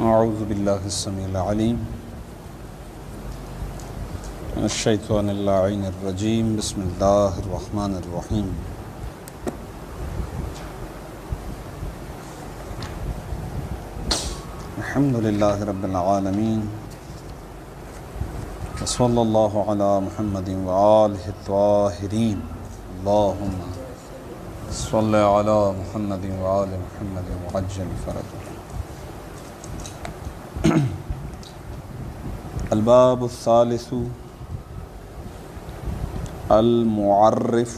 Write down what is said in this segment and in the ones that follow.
اعوذ باللہ السمیع العلیم من الشیطان اللعین الرجیم بسم اللہ الرحمن الرحیم الحمد للہ رب العالمین وصلی اللہ علی محمد وآلہ الطاہرین اللہم صلی علی محمد وآل محمد وعجل فرجہ. الباب الثالث المعرف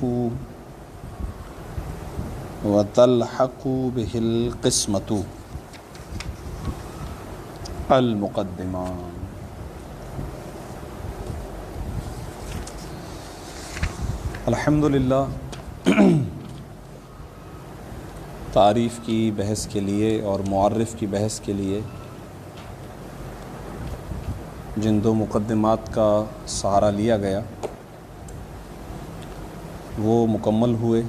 وتلحق به القسمة المقدمہ. الحمدللہ تعریف کی بحث کے لیے اور معرف کی بحث کے لیے جن دو مقدمات کا سہارا لیا گیا وہ مکمل ہوئے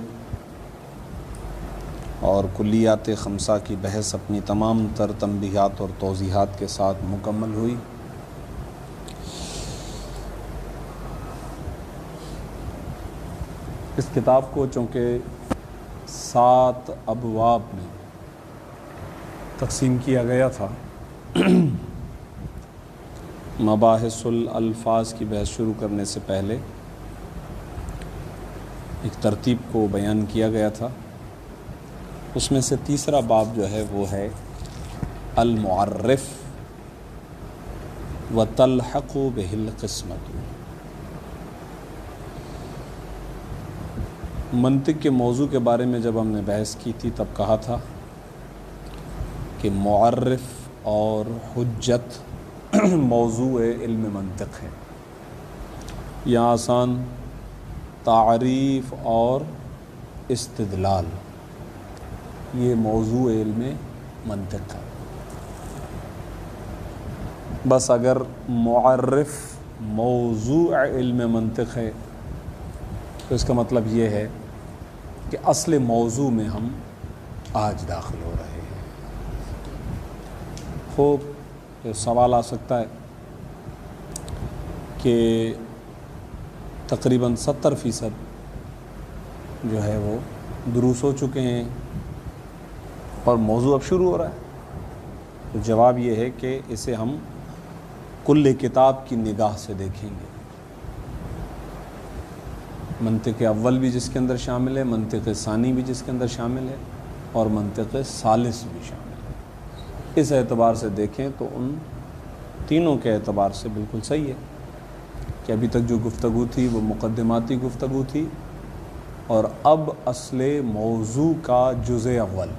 اور کلیات خمسہ کی بحث اپنی تمام تر تنبیہات اور توضیحات کے ساتھ مکمل ہوئی. اس کتاب کو چونکہ 7 ابواب میں تقسیم کیا گیا تھا، مباحث الالفاظ کی بحث شروع کرنے سے پہلے ایک ترتیب کو بیان کیا گیا تھا. اس میں سے تیسرا باب جو ہے وہ ہے المعرف وتلحق به القسمۃ. منطق کے موضوع کے بارے میں جب ہم نے بحث کی تھی تب کہا تھا کہ معرف اور حجت موضوع علم منطق ہے. یہاں آسان تعریف اور استدلال یہ موضوع علم منطق ہے. بس اگر معرف موضوع علم منطق ہے تو اس کا مطلب یہ ہے کہ اصل موضوع میں ہم آج داخل ہو رہے ہیں. خوب سوال آ سکتا ہے کہ تقریباً 70% جو ہے وہ دروس ہو چکے ہیں اور موضوع اب شروع ہو رہا ہے. تو جواب یہ ہے کہ اسے ہم کل کتاب کی نگاہ سے دیکھیں گے. منطق اول بھی جس کے اندر شامل ہے، منطق ثانی بھی جس کے اندر شامل ہے، اور منطق ثالث بھی شامل ہے. اس اعتبار سے دیکھیں تو ان تینوں کے اعتبار سے بالکل صحیح ہے کہ ابھی تک جو گفتگو تھی وہ مقدماتی گفتگو تھی، اور اب اصل موضوع کا جزء اول،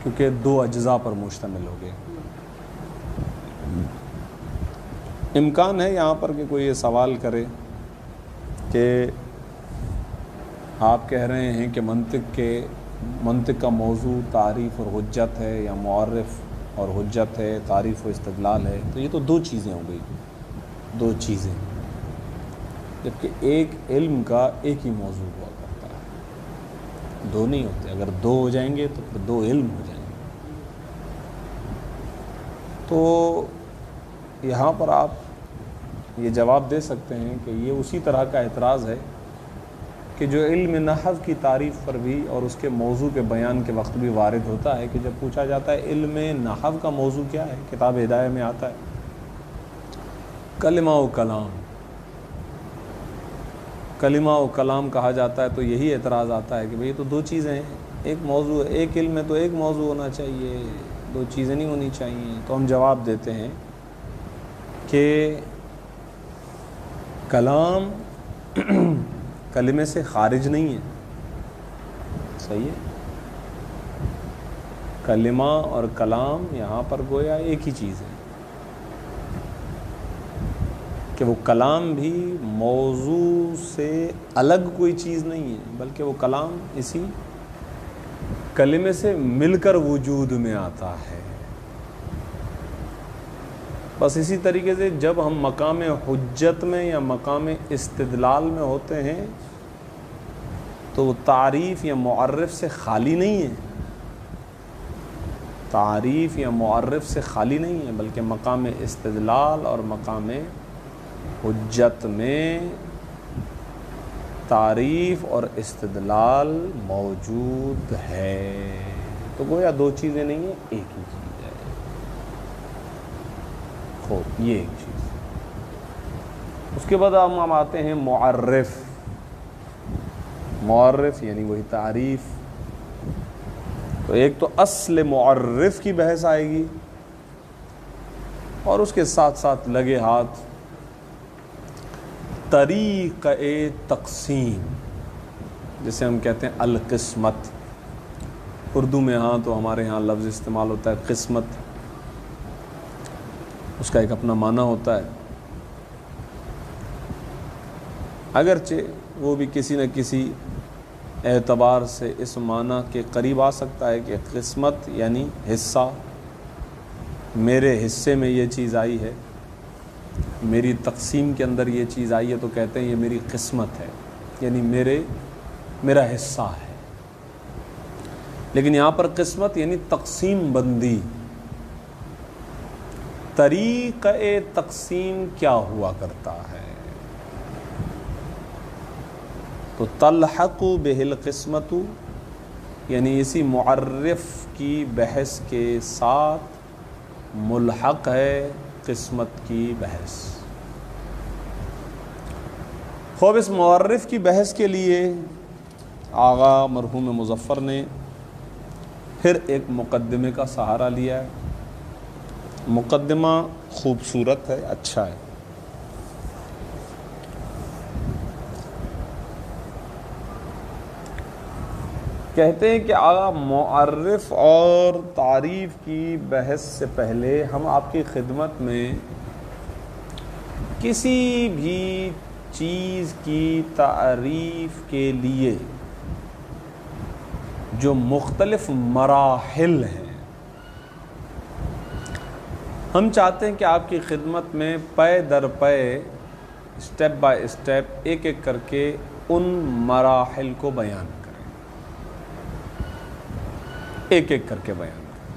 کیونکہ 2 اجزاء پر مشتمل ہو گئے. امکان ہے یہاں پر کہ کوئی یہ سوال کرے کہ آپ کہہ رہے ہیں کہ منطق کا موضوع تعریف اور حجت ہے، یا معرف اور حجت ہے، تعریف و استدلال ہے، تو یہ تو 2 چیزیں ہو گئی، 2 چیزیں، جبکہ ایک علم کا ایک ہی موضوع ہوا کرتا ہے. 2 نہیں ہوتے. اگر 2 ہو جائیں گے تو پھر 2 علم ہو جائیں گے. تو یہاں پر آپ یہ جواب دے سکتے ہیں کہ یہ اسی طرح کا اعتراض ہے کہ جو علم نحو کی تعریف پر بھی اور اس کے موضوع کے بیان کے وقت بھی وارد ہوتا ہے، کہ جب پوچھا جاتا ہے علم نحو کا موضوع کیا ہے، کتاب ہدایہ میں آتا ہے کلمہ و کلام. کلمہ و کلام کہا جاتا ہے تو یہی اعتراض آتا ہے کہ بھئی یہ تو 2 چیزیں ہیں. ایک موضوع، ایک علم ہے تو ایک موضوع ہونا چاہیے، 2 چیزیں نہیں ہونی چاہیے. تو ہم جواب دیتے ہیں کہ کلام کلمے سے خارج نہیں ہے. صحیح ہے. کلمہ اور کلام یہاں پر گویا ایک ہی چیز ہے، کہ وہ کلام بھی موضوع سے الگ کوئی چیز نہیں ہے، بلکہ وہ کلام اسی کلمے سے مل کر وجود میں آتا ہے. بس اسی طریقے سے جب ہم مقام حجت میں یا مقام استدلال میں ہوتے ہیں تو وہ تعریف یا معرف سے خالی نہیں ہے. تعریف یا معرف سے خالی نہیں ہے، بلکہ مقام استدلال اور مقام حجت میں تعریف اور استدلال موجود ہے۔ تو گویا دو چیزیں نہیں ہیں، ایک ہی چیز ہے۔ خوب، یہ ایک چیز۔ اس کے بعد ہم آتے ہیں معرف۔ معرف یعنی وہی تعریف۔ تو ایک تو اصل معرف کی بحث آئے گی، اور اس کے ساتھ ساتھ لگے ہاتھ طریقہ تقسیم، جسے ہم کہتے ہیں القسمت۔ اردو میں ہاں تو ہمارے ہاں لفظ استعمال ہوتا ہے قسمت، اس کا ایک اپنا معنی ہوتا ہے، اگرچہ وہ بھی کسی نہ کسی اعتبار سے اس معنی کے قریب آ سکتا ہے کہ قسمت یعنی حصہ، میرے حصے میں یہ چیز آئی ہے، میری تقسیم کے اندر یہ چیز آئی ہے، تو کہتے ہیں یہ میری قسمت ہے، یعنی میرا حصہ ہے۔ لیکن یہاں پر قسمت یعنی تقسیم بندی۔ طریقہ تقسیم کیا ہوا کرتا ہے؟ تو تلحق بہ القسمت یعنی اسی معرف کی بحث کے ساتھ ملحق ہے قسمت کی بحث۔ خوب، اس معرف کی بحث کے لیے آغا مرحوم مظفر نے پھر ایک مقدمے کا سہارا لیا ہے۔ مقدمہ خوبصورت ہے، اچھا ہے۔ کہتے ہیں کہ آغا معرف اور تعریف کی بحث سے پہلے ہم آپ کی خدمت میں کسی بھی چیز کی تعریف کے لیے جو مختلف مراحل ہیں، ہم چاہتے ہیں کہ آپ کی خدمت میں پے در پے، اسٹیپ بائی اسٹیپ، ایک ایک کر کے ان مراحل کو بیان کریں، ایک ایک کر کے بیان کریں۔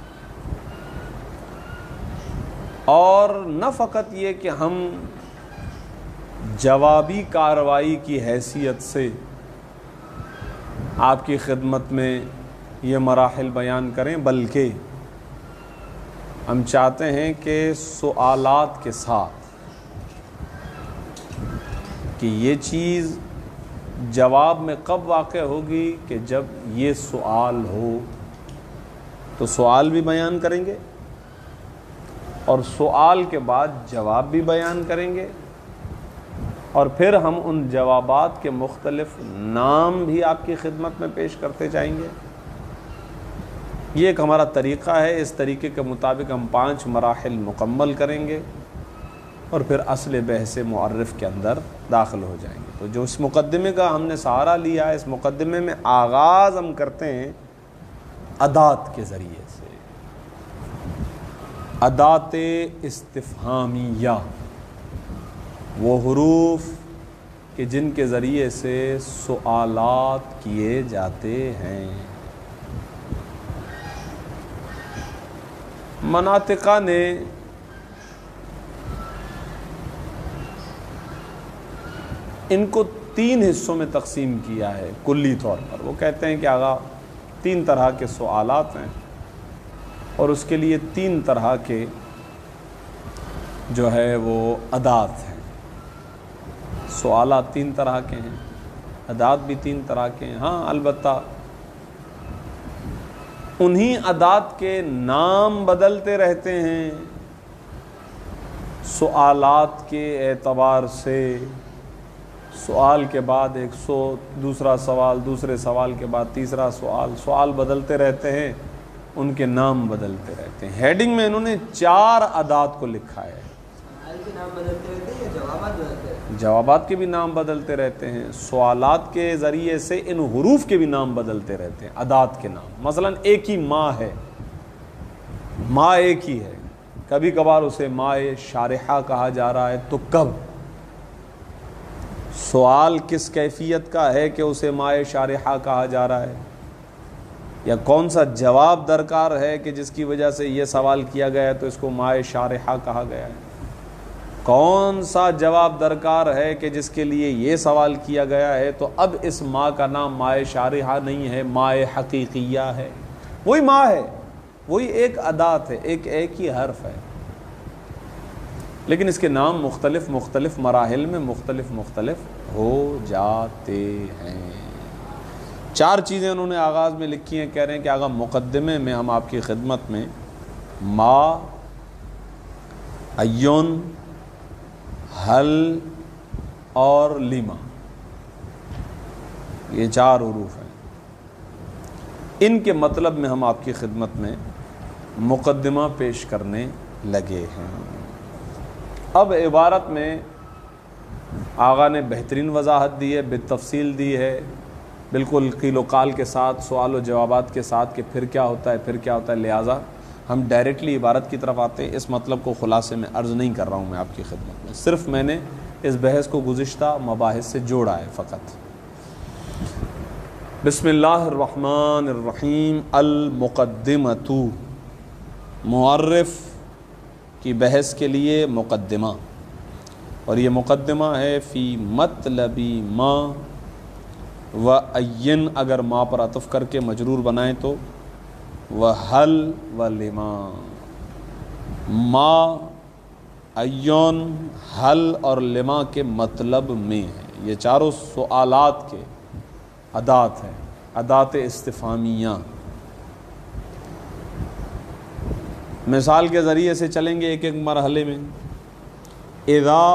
اور نہ فقط یہ کہ ہم جوابی کارروائی کی حیثیت سے آپ کی خدمت میں یہ مراحل بیان کریں، بلکہ ہم چاہتے ہیں کہ سوالات کے ساتھ کہ یہ چیز جواب میں کب واقع ہوگی کہ جب یہ سوال ہو، تو سوال بھی بیان کریں گے، اور سوال کے بعد جواب بھی بیان کریں گے، اور پھر ہم ان جوابات کے مختلف نام بھی آپ کی خدمت میں پیش کرتے جائیں گے۔ یہ ایک ہمارا طریقہ ہے۔ اس طریقے کے مطابق ہم 5 مراحل مکمل کریں گے، اور پھر اصل بحث معرف کے اندر داخل ہو جائیں گے۔ تو جو اس مقدمے کا ہم نے سہارا لیا ہے، اس مقدمے میں آغاز ہم کرتے ہیں ادات کے ذریعے سے، ادات استفہامیہ، وہ حروف کہ جن کے ذریعے سے سوالات کیے جاتے ہیں۔ مناطقہ نے ان کو 3 حصوں میں تقسیم کیا ہے کلی طور پر۔ وہ کہتے ہیں کہ آغا 3 طرح کے سوالات ہیں، اور اس کے لیے 3 طرح کے جو ہے وہ ادات ہیں۔ سوالات 3 طرح کے ہیں، ادات بھی 3 طرح کے ہیں۔ ہاں، البتہ انہی ادات کے نام بدلتے رہتے ہیں سوالات کے اعتبار سے۔ سوال کے بعد دوسرا سوال، دوسرے سوال کے بعد تیسرا سوال بدلتے رہتے ہیں، ان کے نام بدلتے رہتے ہیں۔ ہیڈنگ میں انہوں نے 4 ادات کو لکھا ہے۔ جوابات کے بھی نام بدلتے رہتے ہیں، سوالات کے ذریعے سے ان حروف کے بھی نام بدلتے رہتے ہیں، ادات کے نام۔ مثلا ایک ہی ماں ہے، ماں ایک ہی ہے، کبھی کبھار اسے ماء شارحہ کہا جا رہا ہے، تو کب؟ سوال کس کیفیت کا ہے کہ اسے ماء شارحہ کہا جا رہا ہے؟ یا کون سا جواب درکار ہے کہ جس کی وجہ سے یہ سوال کیا گیا ہے تو اس کو ماء شارحہ کہا گیا ہے، کون سا جواب درکار ہے کہ جس کے لیے یہ سوال کیا گیا ہے تو اب اس ماء کا نام ماء شارحہ نہیں ہے، ماء حقیقیہ ہے، وہی ماء ہے، وہی ایک ادات ہے، ایک ہی حرف ہے، لیکن اس کے نام مختلف مراحل میں مختلف ہو جاتے ہیں۔ 4 چیزیں انہوں نے آغاز میں لکھی ہیں، کہہ رہے ہیں کہ آغا مقدمے میں ہم آپ کی خدمت میں ما، ایون، حل اور لیما، یہ 4 حروف ہیں، ان کے مطلب میں ہم آپ کی خدمت میں مقدمہ پیش کرنے لگے ہیں۔ اب عبارت میں آغا نے بہترین وضاحت دی ہے، بالتفصیل دی ہے، بالکل قیل و قال کے ساتھ، سوال و جوابات کے ساتھ کہ پھر کیا ہوتا ہے، لہٰذا ہم ڈائریکٹلی عبارت کی طرف آتے ہیں۔ اس مطلب کو خلاصے میں عرض نہیں کر رہا ہوں میں آپ کی خدمت میں، صرف میں نے اس بحث کو گزشتہ مباحث سے جوڑا ہے فقط۔ بسم اللہ الرحمن الرحیم۔ المقدمۃ، معرف کی بحث کے لیے مقدمہ، اور یہ مقدمہ ہے فی مطلبی ما و عین، اگر ما پر عطف کر کے مجرور بنائیں تو و حل و لما، ما، عین، حل اور لما کے مطلب میں ہے۔ یہ 4 سوالات کے ادات ہیں، ادات استفہامیہ۔ مثال کے ذریعے سے چلیں گے ایک مرحلے میں۔ اذا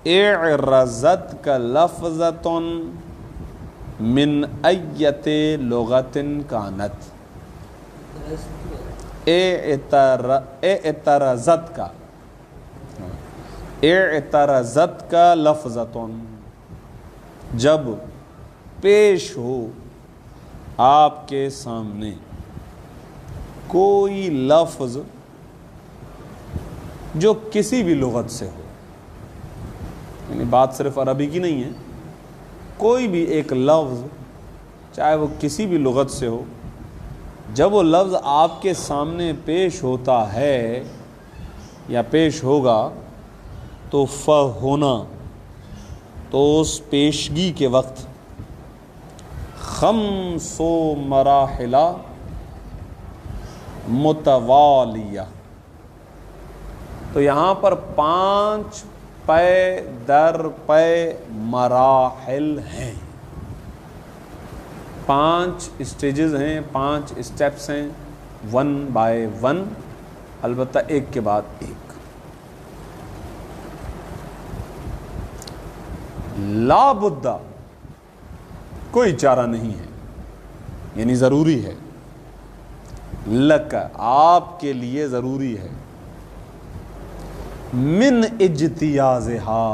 اعرضت کا لفظۃ من ایت لغت کانت، اعترضت کا لفظۃ، جب پیش ہو آپ کے سامنے کوئی لفظ جو کسی بھی لغت سے ہو، یعنی بات صرف عربی کی نہیں ہے، کوئی بھی ایک لفظ چاہے وہ کسی بھی لغت سے ہو، جب وہ لفظ آپ کے سامنے پیش ہوتا ہے یا پیش ہوگا تو فہونا، تو اس پیشگی کے وقت 5 مراحل متوالیہ، تو یہاں پر 5 پے در پے مراحل ہیں، 5 اسٹیجز ہیں، 5 اسٹیپس ہیں، 1 بائی 1، البتہ ایک کے بعد ایک۔ لا بدہ، کوئی چارہ نہیں ہے، یعنی ضروری ہے، لک، آپ کے لیے ضروری ہے، من اجتیازہا،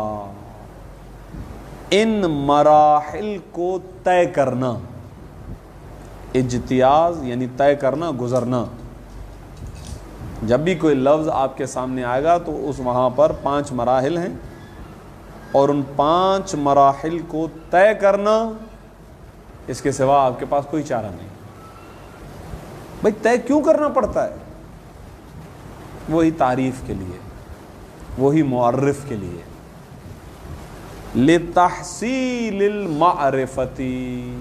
ان مراحل کو طے کرنا، اجتیاز یعنی طے کرنا، گزرنا۔ جب بھی کوئی لفظ آپ کے سامنے آئے گا تو اس وہاں پر 5 مراحل ہیں، اور ان 5 مراحل کو طے کرنا، اس کے سوا آپ کے پاس کوئی چارہ نہیں۔ بھائی طے کیوں کرنا پڑتا ہے؟ وہی تعریف کے لیے، وہی معرف کے لیے، لتحصیل المعرفتی،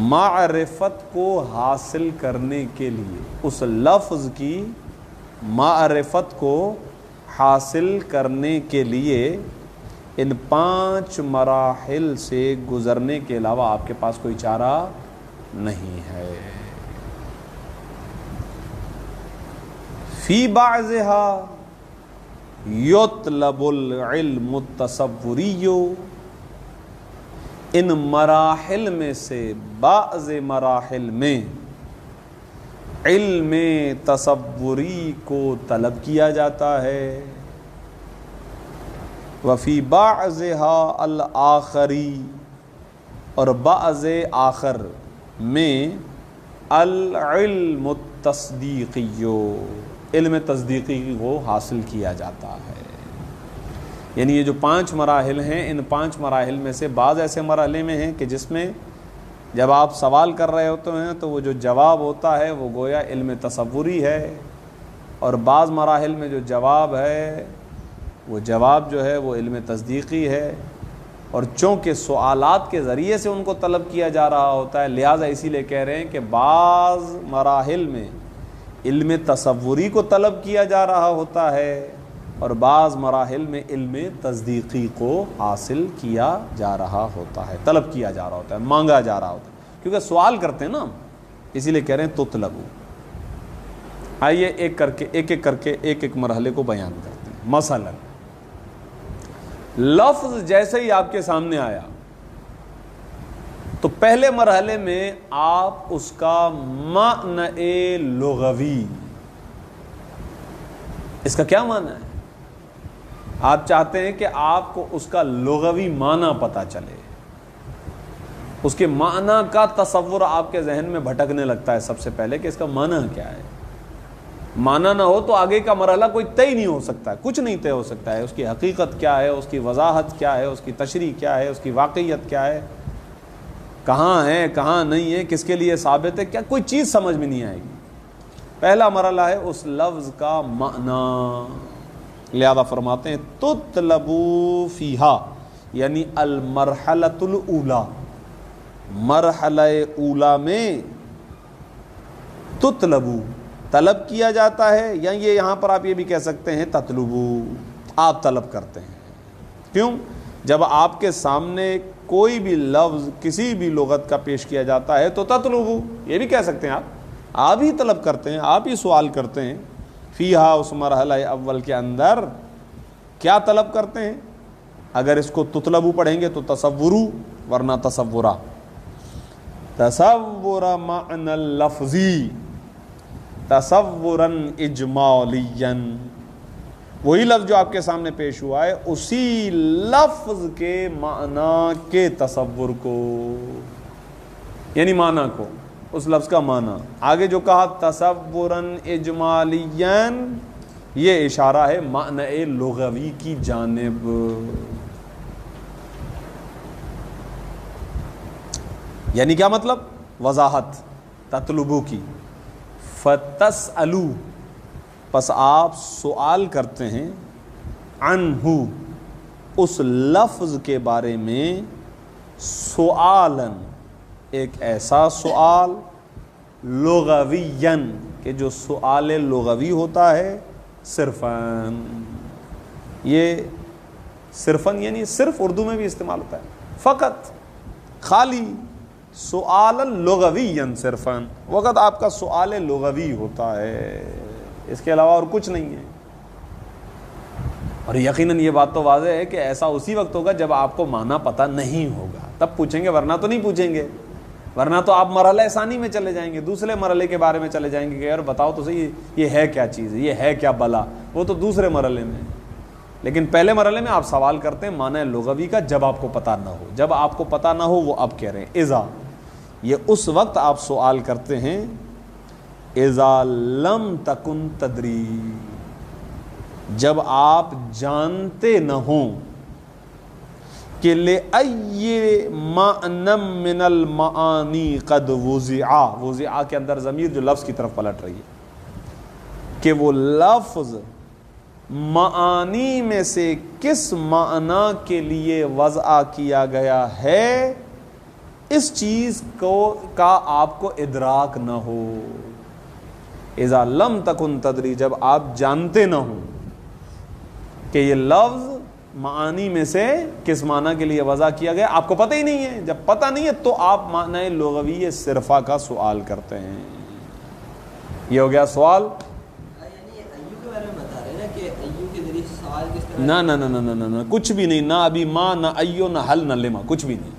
معرفت کو حاصل کرنے کے لیے، اس لفظ کی معرفت کو حاصل کرنے کے لیے ان 5 مراحل سے گزرنے کے علاوہ آپ کے پاس کوئی چارہ نہیں ہے۔ فی بعضھا یطلب العلم التصوری، ان مراحل میں سے بعض مراحل میں علم تصوری کو طلب کیا جاتا ہے، وفی بعضھا الآخری، اور بعض آخر میں العلم التصدیقی، علم تصدیقی کو حاصل کیا جاتا ہے۔ یعنی یہ جو 5 مراحل ہیں، ان 5 مراحل میں سے بعض ایسے مرحلے میں ہیں کہ جس میں جب آپ سوال کر رہے ہوتے ہیں تو وہ جو جواب ہوتا ہے وہ گویا علم تصوری ہے، اور بعض مراحل میں جو جواب ہے وہ جواب جو ہے وہ علم تصدیقی ہے، اور چونکہ سوالات کے ذریعے سے ان کو طلب کیا جا رہا ہوتا ہے، لہٰذا اسی لیے کہہ رہے ہیں کہ بعض مراحل میں علم تصوری کو طلب کیا جا رہا ہوتا ہے اور بعض مراحل میں علم تصدیقی کو حاصل کیا جا رہا ہوتا ہے، طلب کیا جا رہا ہوتا ہے، مانگا جا رہا ہوتا ہے، کیونکہ سوال کرتے ہیں نا، اسی لیے کہہ رہے ہیں تطلبو۔ آئیے ایک ایک مرحلے کو بیان کرتے ہیں۔ مثلا لفظ جیسے ہی آپ کے سامنے آیا تو پہلے مرحلے میں آپ اس کا معنی لغوی، اس کا کیا معنی ہے، آپ چاہتے ہیں کہ آپ کو اس کا لغوی معنی پتہ چلے، اس کے معنی کا تصور آپ کے ذہن میں بھٹکنے لگتا ہے سب سے پہلے کہ اس کا معنی کیا ہے۔ معنی نہ ہو تو آگے کا مرحلہ کوئی طے نہیں ہو سکتا ہے، کچھ نہیں طے ہو سکتا ہے، اس کی حقیقت کیا ہے، اس کی وضاحت کیا ہے، اس کی تشریح کیا ہے، اس کی واقعیت کیا ہے، کہاں ہے کہاں نہیں ہے، کس کے لیے ثابت ہے، کیا کوئی چیز سمجھ میں نہیں آئے گی۔ پہلا مرحلہ ہے اس لفظ کا معنی، لہذا فرماتے ہیں تطلبو فیہا، یعنی المرحلۃ الاولی، مرحلہ اولا میں تطلبو طلب کیا جاتا ہے، یا یہ یہاں پر آپ یہ بھی کہہ سکتے ہیں تطلبو، آپ طلب کرتے ہیں۔ کیوں؟ جب آپ کے سامنے کوئی بھی لفظ کسی بھی لغت کا پیش کیا جاتا ہے تو تطلبو، یہ بھی کہہ سکتے ہیں آپ ہی طلب کرتے ہیں، آپ ہی سوال کرتے ہیں۔ فیہا، اس مرحلہ اول کے اندر کیا طلب کرتے ہیں؟ اگر اس کو تطلبو پڑھیں گے تو تصورو، ورنہ تصورا، تصور معنی اللفظی تصوراً اجمالیاً، وہی لفظ جو آپ کے سامنے پیش ہوا ہے اسی لفظ کے معنی کے تصور کو، یعنی معنی کو، اس لفظ کا معنی۔ آگے جو کہا تصوراً اجمالیاً، یہ اشارہ ہے معنی لغوی کی جانب۔ یعنی کیا مطلب؟ وضاحت تطلبو کی، فتسألو، پس آپ سوال کرتے ہیں، عنہ، اس لفظ کے بارے میں، سؤالاً، ایک ایسا سوال، لغویاً، کہ جو سؤال لغوی ہوتا ہے، صرفاً، یہ صرفاً یعنی صرف اردو میں بھی استعمال ہوتا ہے، فقط، خالی، سؤالاً لغویاً صرفاً، وقت آپ کا سؤال لغوی ہوتا ہے، اس کے علاوہ اور کچھ نہیں ہے۔ اور یقیناً یہ بات تو واضح ہے کہ ایسا اسی وقت ہوگا جب آپ کو معنی پتہ نہیں ہوگا، تب پوچھیں گے، ورنہ تو نہیں پوچھیں گے، ورنہ تو آپ مرحلہ ثانی میں چلے جائیں گے، دوسرے مرحلے کے بارے میں چلے جائیں گے کہ یار بتاؤ تو صحیح یہ ہے کیا چیز، یہ ہے کیا بلا، وہ تو دوسرے مرحلے میں۔ لیکن پہلے مرحلے میں آپ سوال کرتے ہیں معنی لغوی کا، جب آپ کو پتہ نہ ہو، جب آپ کو پتہ نہ ہو وہ اب کہہ رہے ہیں اذا، یہ اس وقت آپ سوال کرتے ہیں، اذا لم تکن تدری، جب آپ جانتے نہ ہوں کہ لأی معنی من المعانی قد وضعا، وضعا کے اندر ضمیر جو لفظ کی طرف پلٹ رہی ہے، کہ وہ لفظ معانی میں سے کس معنی کے لیے وضع کیا گیا ہے، اس چیز کا آپ کو ادراک نہ ہو۔ اذا لم تکن تدری، جب آپ جانتے نہ ہوں کہ یہ لفظ معانی میں سے کس معنی کے لیے وضع کیا گیا، آپ کو پتہ ہی نہیں ہے، جب پتہ نہیں ہے تو آپ معنی لغوی صرفہ کا سوال کرتے ہیں۔ یہ ہو گیا سوال۔ نہ نہ نہ نہ نہ نہ کچھ بھی نہیں، نہ ابھی ماں، نہ ایو، نہ حل، نہ لما، کچھ بھی نہیں،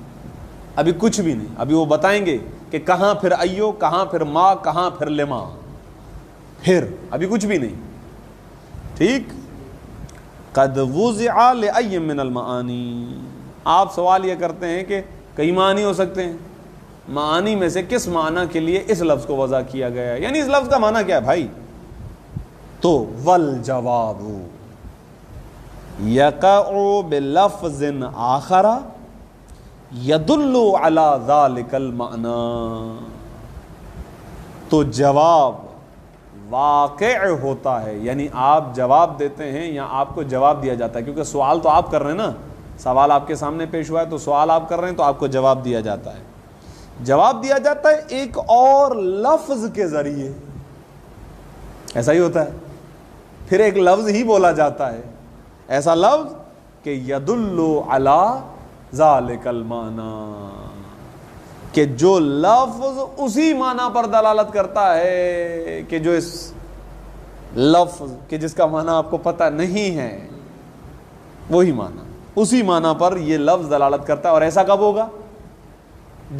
ابھی کچھ بھی نہیں۔ ابھی وہ بتائیں گے کہ کہاں پھر ایو، کہاں پھر ماں، کہاں پھر لما، پھر ابھی کچھ بھی نہیں، ٹھیک۔ قد وضع لأی من المعانی، آپ سوال یہ کرتے ہیں کہ کئی معنی ہو سکتے ہیں، معانی میں سے کس معنی کے لیے اس لفظ کو وضع کیا گیا ہے، یعنی اس لفظ کا معنی کیا ہے بھائی؟ تو والجواب یقع بلفظ آخر یدل علی ذالک المعنی، تو جواب واقع ہوتا ہے، یعنی آپ جواب دیتے ہیں یا آپ کو جواب دیا جاتا ہے، کیونکہ سوال تو آپ کر رہے ہیں نا، سوال آپ کے سامنے پیش ہوا ہے تو سوال آپ کر رہے ہیں تو آپ کو جواب دیا جاتا ہے. جواب دیا جاتا ہے ایک اور لفظ کے ذریعے، ایسا ہی ہوتا ہے، پھر ایک لفظ ہی بولا جاتا ہے، ایسا لفظ کہ یدل علی ذالک المعنی، کہ جو لفظ اسی معنی پر دلالت کرتا ہے کہ جو اس لفظ کہ جس کا معنی آپ کو پتہ نہیں ہے، وہی معنی، اسی معنی پر یہ لفظ دلالت کرتا ہے. اور ایسا کب ہوگا؟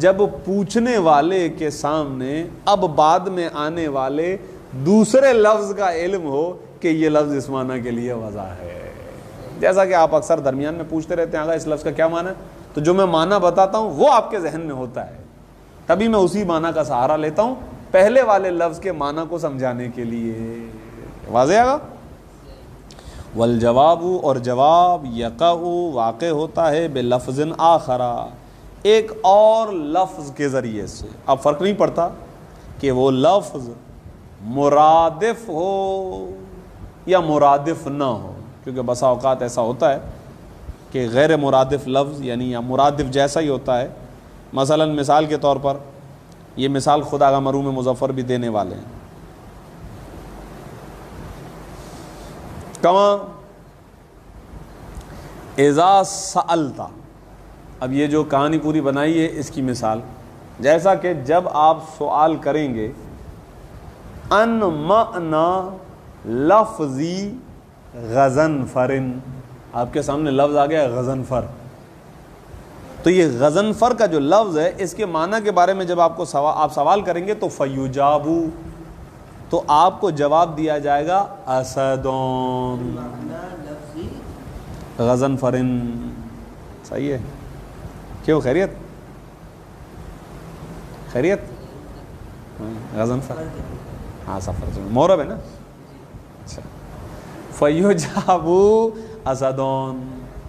جب پوچھنے والے کے سامنے اب بعد میں آنے والے دوسرے لفظ کا علم ہو کہ یہ لفظ اس معنی کے لیے وضع ہے. جیسا کہ آپ اکثر درمیان میں پوچھتے رہتے ہیں آقا اس لفظ کا کیا معنی ہے، تو جو میں معنی بتاتا ہوں وہ آپ کے ذہن میں ہوتا ہے، تبھی میں اسی معنی کا سہارا لیتا ہوں پہلے والے لفظ کے معنی کو سمجھانے کے لیے. واضح آگا؟ والجواب، اور جواب یقع واقع ہوتا ہے بلفظ آخر، ایک اور لفظ کے ذریعے سے. اب فرق نہیں پڑتا کہ وہ لفظ مرادف ہو یا مرادف نہ ہو، کیونکہ بسا اوقات ایسا ہوتا ہے کہ غیر مرادف لفظ یعنی یا مرادف جیسا ہی ہوتا ہے. مثلا مثال کے طور پر یہ مثال خود آغا مرحوم مظفر بھی دینے والے ہیں. کما اذا سألت، اب یہ جو کہانی پوری بنائی ہے اس کی مثال، جیسا کہ جب آپ سوال کریں گے ان معنی لفظی غضنفر، آپ کے سامنے لفظ آ گیا غضنفر، تو یہ غضنفر کا جو لفظ ہے اس کے معنی کے بارے میں جب آپ سوال کریں گے تو فیجابو، تو آپ کو جواب دیا جائے گا اسدون غضنفرن. صحیح ہے؟ کیوں خیریت؟ خیریت؟ غضنفر، ہاں سفر مورب ہے نا. اچھا، فیجابو اسدون،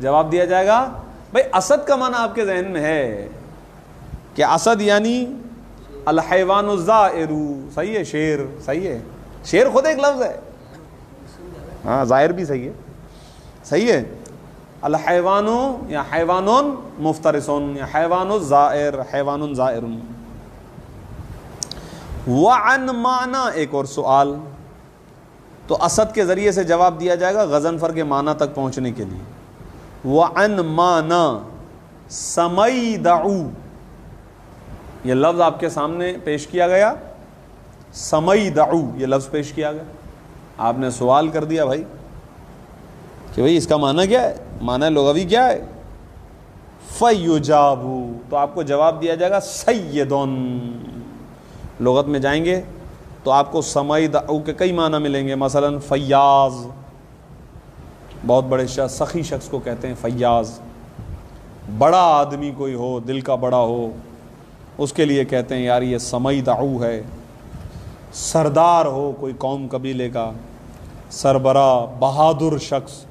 جواب دیا جائے گا. بھئی اسد کا معنی آپ کے ذہن میں ہے کہ اسد یعنی الحیوان الزائر، صحیح ہے، شیر، صحیح ہے، شیر خود ایک لفظ ہے، ہاں زائر بھی صحیح ہے، صحیح ہے. الحیوان یا حیوان مفترسون یا حیوان الزائر، حیوان زائر. وعن معنی، ایک اور سوال، تو اسد کے ذریعے سے جواب دیا جائے گا غضنفر کے معنی تک پہنچنے کے لیے. وعن معنی سمیدعو، یہ لفظ آپ کے سامنے پیش کیا گیا، سمیدعو یہ لفظ پیش کیا گیا، آپ نے سوال کر دیا بھائی کہ بھائی اس کا معنی کیا ہے، معنی لغوی کیا ہے. فیجابو، تو آپ کو جواب دیا جائے گا سیدون. لغت میں جائیں گے تو آپ کو سمیدعو کے کئی معنی ملیں گے، مثلا فیاض، بہت بڑے شخص، سخی شخص کو کہتے ہیں فیاض. بڑا آدمی کوئی ہو، دل کا بڑا ہو، اس کے لیے کہتے ہیں یار یہ سمیدعو ہے. سردار ہو کوئی قوم قبیلے کا، سربراہ، بہادر شخص،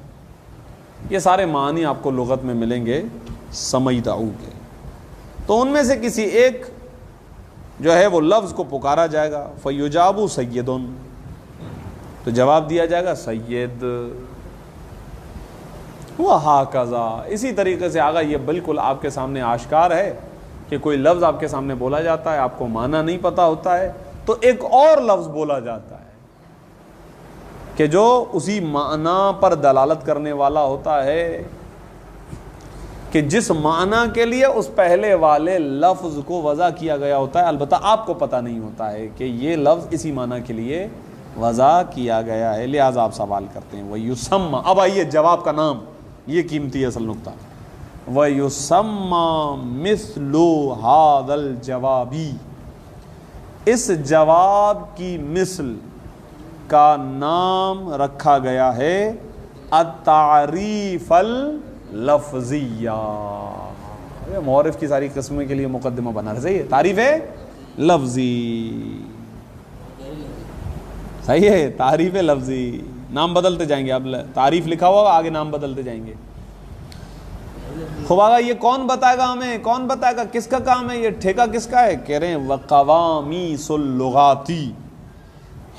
یہ سارے معنی آپ کو لغت میں ملیں گے سمیدعو کے. تو ان میں سے کسی ایک جو ہے وہ لفظ کو پکارا جائے گا، فیجابو سیدون، تو جواب دیا جائے گا سید. وہکذا، اسی طریقے سے آگا یہ بالکل آپ کے سامنے آشکار ہے کہ کوئی لفظ آپ کے سامنے بولا جاتا ہے، آپ کو معنی نہیں پتہ ہوتا ہے تو ایک اور لفظ بولا جاتا ہے کہ جو اسی معنی پر دلالت کرنے والا ہوتا ہے، کہ جس معنی کے لیے اس پہلے والے لفظ کو وضع کیا گیا ہوتا ہے، البتہ آپ کو پتہ نہیں ہوتا ہے کہ یہ لفظ اسی معنی کے لیے وضع کیا گیا ہے، لہذا آپ سوال کرتے ہیں. وَيُسَمَّى، اب آئیے جواب کا نام، یہ قیمتی اصل نقطہ. وَيُسَمَّى مِثْلُ هَذَا الْجَوَابِ، اس جواب کی مثل کا نام رکھا گیا ہے التعریف اللفظیہ. معرف کی ساری قسمیں کے لیے مقدمہ بنا رہے، صحیح ہے، تعریف ہے لفظی، صحیح ہے، تعریف لفظی. نام بدلتے جائیں گے، اب تعریف لکھا ہوا آگے نام بدلتے جائیں گے. خوب آگا یہ کون بتائے گا ہمیں، کون بتائے گا، کس کا کام ہے یہ، ٹھیکہ کس کا ہے؟ کہہ رہے ہیں وقوامیس اللغاتی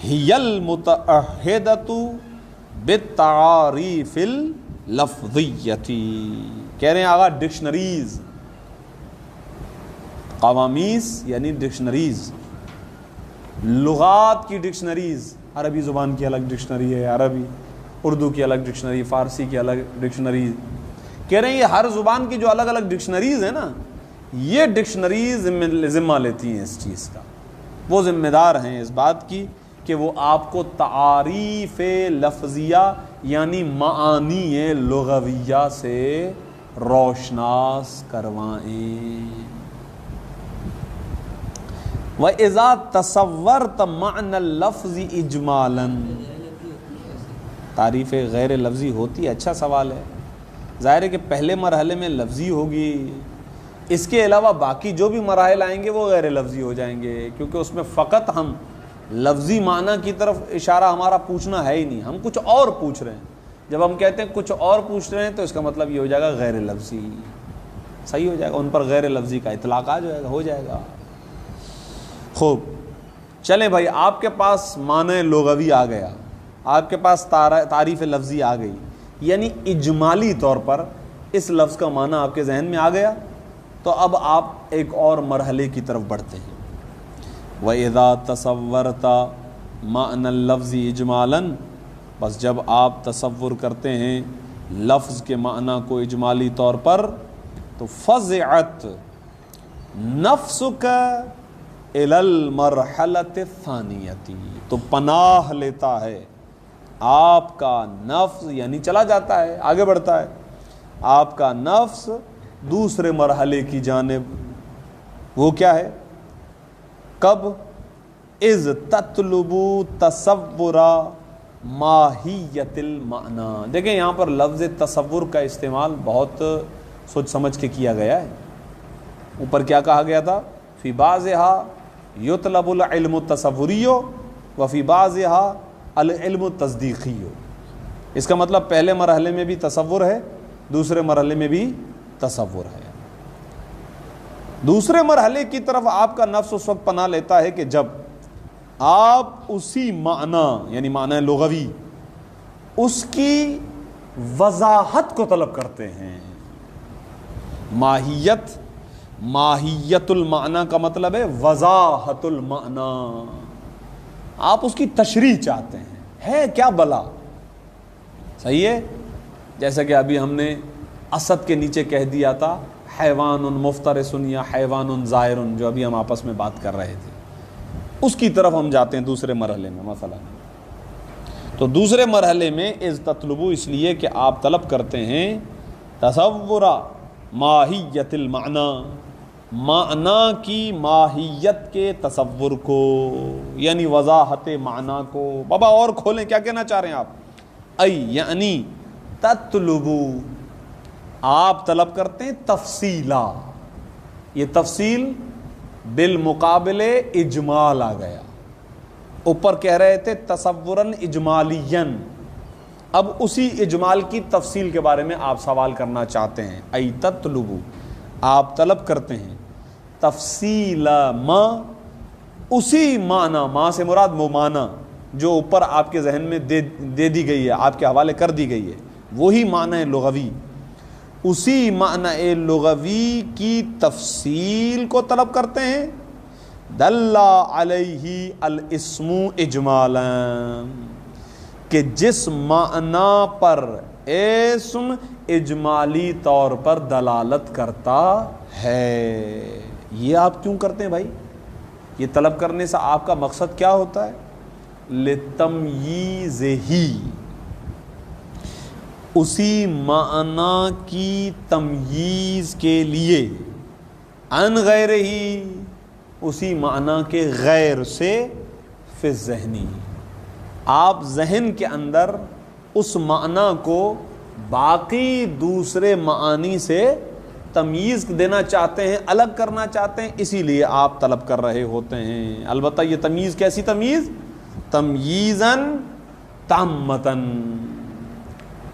ہی المتعہدۃ بالتعاریف اللفظیتی. کہہ رہے ہیں آگا ڈکشنریز، قوامیس یعنی ڈکشنریز، لغات کی ڈکشنریز، عربی زبان کی الگ ڈکشنری ہے، عربی اردو کی الگ ڈکشنری، فارسی کی الگ ڈکشنری. کہہ رہے ہیں یہ ہر زبان کی جو الگ الگ ڈکشنریز ہیں نا، یہ ڈکشنریز ذمہ لیتی ہیں اس چیز کا، وہ ذمہ دار ہیں اس بات کی کہ وہ آپ کو تعاریف لفظیہ یعنی معانی لغویہ سے روشناس کروائیں. وَإِذَا تَصَوَّرْتَ مَعْنَى اللَّفْظِ إِجْمَالًا. تعریف غیر لفظی ہوتی ہے، اچھا سوال ہے. ظاہر ہے کہ پہلے مرحلے میں لفظی ہوگی، اس کے علاوہ باقی جو بھی مراحل آئیں گے وہ غیر لفظی ہو جائیں گے، کیونکہ اس میں فقط ہم لفظی معنی کی طرف اشارہ ہمارا پوچھنا ہے ہی نہیں، ہم کچھ اور پوچھ رہے ہیں. جب ہم کہتے ہیں کچھ اور پوچھ رہے ہیں تو اس کا مطلب یہ ہو جائے گا غیر لفظی، صحیح ہو جائے گا، ان پر غیر لفظی کا اطلاق آ جائے گا، ہو جائے گا. خوب چلیں بھائی، آپ کے پاس معنی لغوی آ گیا، آپ کے پاس تعریف لفظی آ گئی، یعنی اجمالی طور پر اس لفظ کا معنی آپ کے ذہن میں آ گیا. تو اب آپ ایک اور مرحلے کی طرف بڑھتے ہیں. وَإِذَا تَصَوَّرْتَ مَعْنَى اللَّفْظِ إِجْمَالًا. بس جب آپ تصور کرتے ہیں لفظ کے معنی کو اجمالی طور پر، تو فَزِعَتْ نَفْسُكَ إِلَى الْمَرْحَلَةِ الثَّانِيَةِ. تو پناہ لیتا ہے آپ کا نفس، یعنی چلا جاتا ہے، آگے بڑھتا ہے آپ کا نفس دوسرے مرحلے کی جانب. وہ کیا ہے؟ کب؟ اذ تطلب تصور ماہیت المعنی. دیکھیں یہاں پر لفظ تصور کا استعمال بہت سوچ سمجھ کے کیا گیا ہے. اوپر کیا کہا گیا تھا؟ فی بعضها یطلب العلم التصوری وفی بعضها العلم التصدیقی. اس کا مطلب پہلے مرحلے میں بھی تصور ہے، دوسرے مرحلے میں بھی تصور ہے. دوسرے مرحلے کی طرف آپ کا نفس اس وقت پناہ لیتا ہے کہ جب آپ اسی معنی یعنی معنی لغوی اس کی وضاحت کو طلب کرتے ہیں. ماہیت المعنی کا مطلب ہے وضاحت المعنی. آپ اس کی تشریح چاہتے ہیں، ہے کیا بلا. صحیح ہے، جیسا کہ ابھی ہم نے اسد کے نیچے کہہ دیا تھا حیوان مفترس یا حیوان زائر، جو ابھی ہم آپس میں بات کر رہے تھے، اس کی طرف ہم جاتے ہیں دوسرے مرحلے میں. مثلا تو دوسرے مرحلے میں از تطلبو اس لیے کہ آپ طلب کرتے ہیں تصور ماہیت المعنی، معنی کی ماہیت کے تصور کو، یعنی وضاحت معنی کو. بابا اور کھولیں، کیا کہنا چاہ رہے ہیں آپ؟ یعنی تطلبو، آپ طلب کرتے ہیں تفصیلا. یہ تفصیل بالمقابل اجمال آ گیا. اوپر کہہ رہے تھے تصوراً اجمالیاً، اب اسی اجمال کی تفصیل کے بارے میں آپ سوال کرنا چاہتے ہیں. ای تطلبو، آپ طلب کرتے ہیں تفصیل ما، اسی معنی، ما سے مراد وہ معنی جو اوپر آپ کے ذہن میں دے دی گئی ہے، آپ کے حوالے کر دی گئی ہے، وہی معنی لغوی، اسی معنی لغوی کی تفصیل کو طلب کرتے ہیں. دل علیہ الاسم اجمالا، کہ جس معنی پر اسم اجمالی طور پر دلالت کرتا ہے. یہ آپ کیوں کرتے ہیں بھائی؟ یہ طلب کرنے سے آپ کا مقصد کیا ہوتا ہے؟ لتمییزہ، اسی معنی کی تمییز کے لیے، عن غیر ہی، اسی معنی کے غیر سے، فی الذہنی، آپ ذہن کے اندر اس معنی کو باقی دوسرے معانی سے تمییز دینا چاہتے ہیں، الگ کرنا چاہتے ہیں، اسی لیے آپ طلب کر رہے ہوتے ہیں. البتہ یہ تمییز کیسی تمییز؟ تمییزاً تامتاً،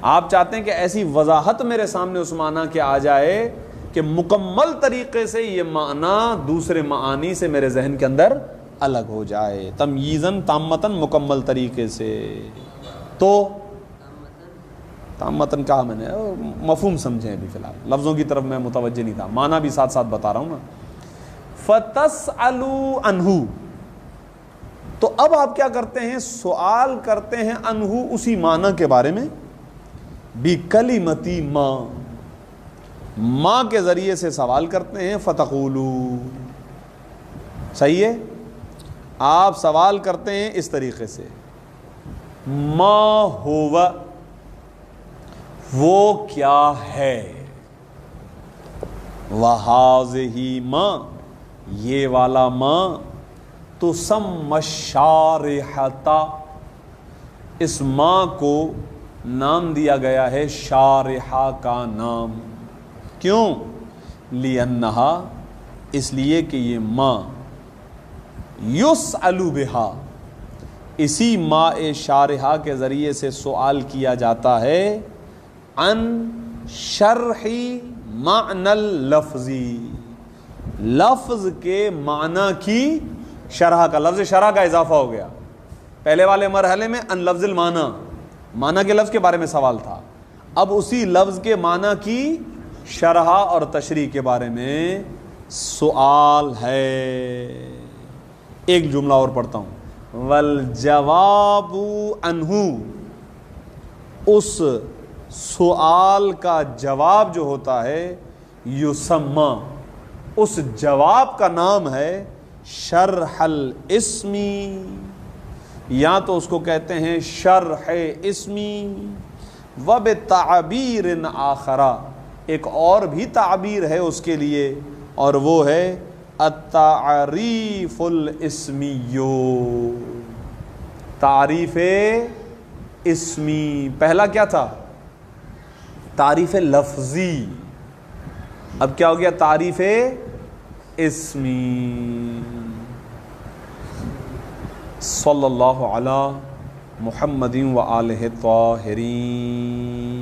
آپ چاہتے ہیں کہ ایسی وضاحت میرے سامنے اس معنی کے آ جائے کہ مکمل طریقے سے یہ معنی دوسرے معانی سے میرے ذہن کے اندر الگ ہو جائے، تمییزاً تامتاً، مکمل طریقے سے. تو تامتاً کہا میں نے، مفہوم سمجھیں ابھی فی الحال، لفظوں کی طرف میں متوجہ نہیں تھا، معنی بھی ساتھ ساتھ بتا رہا ہوں نا. فَتَسْأَلُوا عَنْهُ، تو اب آپ کیا کرتے ہیں؟ سوال کرتے ہیں عنہ، اسی معنی کے بارے میں، بِكَلِمَةِ ماں کے ذریعے سے سوال کرتے ہیں. فَتَقُولُوا، صحیح ہے، آپ سوال کرتے ہیں اس طریقے سے، ما ہوا، وہ کیا ہے، وَهَٰذِهِ ماں، یہ والا ماں، تُسَمَّى الشَّارِحَةَ، اس ماں کو نام دیا گیا ہے شارحہ کا نام. کیوں؟ لِأَنَّهَا، اس لیے کہ یہ ماں، یُسْأَلُ بِهَا، اسی ماء شارحہ کے ذریعے سے سوال کیا جاتا ہے، عن شرح معنی اللفظی، لفظ کے معنی کی شرح کا، لفظ شرح کا اضافہ ہو گیا. پہلے والے مرحلے میں ان لفظ المعنی، معنی کے لفظ کے بارے میں سوال تھا، اب اسی لفظ کے معنی کی شرح اور تشریح کے بارے میں سوال ہے. ایک جملہ اور پڑھتا ہوں، والجواب عنہ، اس سوال کا جواب جو ہوتا ہے، یسمى، اس جواب کا نام ہے شرح الاسمی، یا تو اس کو کہتے ہیں شرح اسمی. وبتعبیر آخرہ، ایک اور بھی تعبیر ہے اس کے لیے، اور وہ ہے التعریف الاسمی، تعریف اسمی. پہلا کیا تھا؟ تعریف لفظی، اب کیا ہو گیا؟ تعریف اسمی. صلی اللہ علی محمد و آلہ الطاہرین.